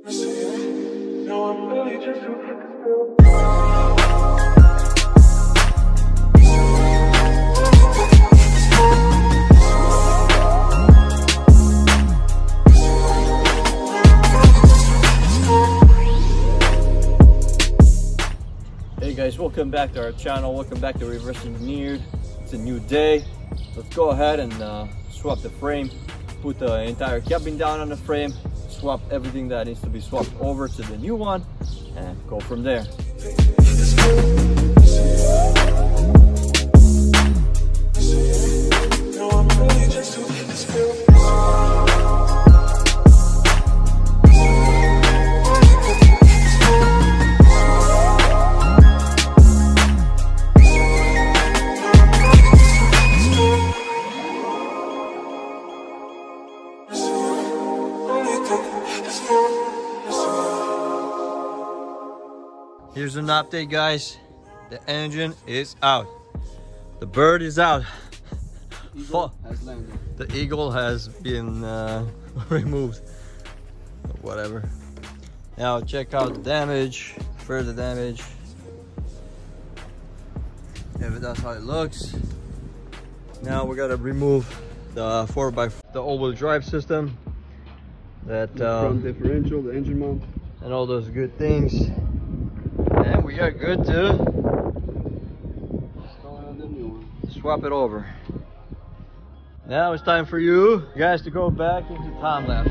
Hey guys, welcome back to our channel. Welcome back to Reverse Engineered. It's a new day. Let's go ahead and swap the frame, put the entire cabin down on the frame, swap everything that needs to be swapped over to the new one, and go from there. Here's an update, guys. The engine is out. The bird is out. The eagle has been removed. Whatever. Now check out the damage, further damage. If that's how it looks. Now we gotta remove the 4x4, the all-wheel drive system. That front differential, the engine mount, and all those good things. And we are good to swap it over. Now it's time for you guys to go back into time lapse.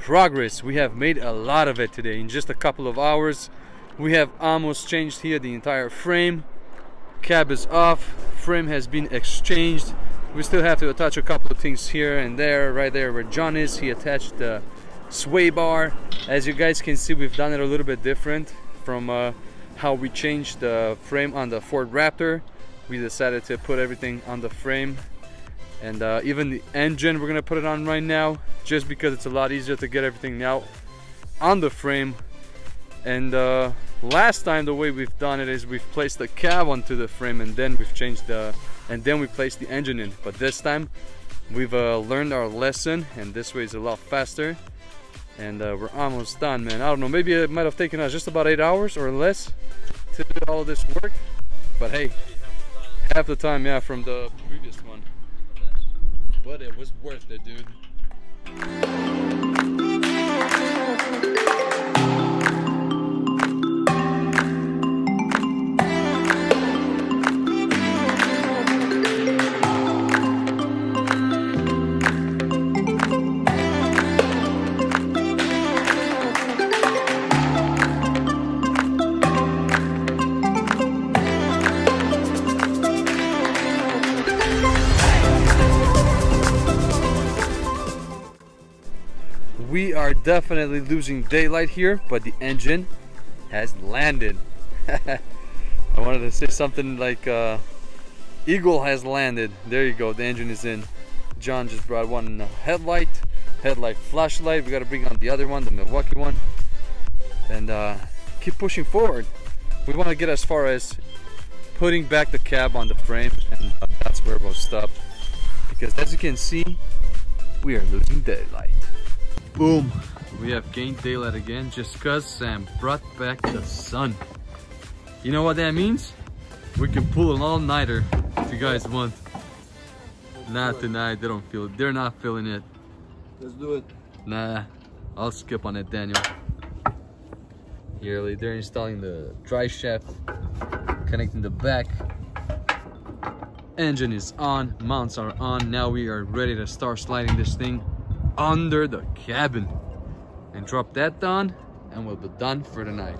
Progress. We have made a lot of it today. In just a couple of hours we have almost changed here the entire frame. Cab is off, frame has been exchanged. We still have to attach a couple of things here and there. Right there where John is, he attached the sway bar. As you guys can see, we've done it a little bit different from how we changed the frame on the Ford Raptor. We decided to put everything on the frame, and even the engine we're gonna put it on right now, just because it's a lot easier to get everything now on the frame And last time the way we've done it is we've placed the cab onto the frame and then we've changed and then we placed the engine in. But this time we've learned our lesson, and this way is a lot faster. And we're almost done, man. I don't know, maybe it might have taken us just about 8 hours or less to do all of this work. But hey, half the time, yeah, from the previous one. But it was worth it, dude. We are definitely losing daylight here, but the engine has landed. I wanted to say something like Eagle has landed. There you go, the engine is in. John just brought one headlight flashlight. We got to bring on the other one, the Milwaukee one, and keep pushing forward. We want to get as far as putting back the cab on the frame, and that's where we'll stop, because as you can see, we are losing daylight. Boom! We have gained daylight again just because Sam brought back the sun. You know what that means? We can pull an all-nighter if you guys want. Not tonight, they don't feel it. They're not feeling it. Let's do it. Nah, I'll skip on it, Daniel. Here, they're installing the dry shaft, connecting the back. Engine is on, mounts are on. Now we are ready to start sliding this thing under the cabin and drop that down, and we'll be done for the night.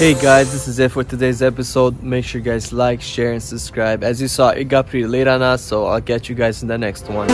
Hey guys, this is it for today's episode. Make sure you guys like, share, and subscribe. As you saw, it got pretty late on us, so I'll catch you guys in the next one.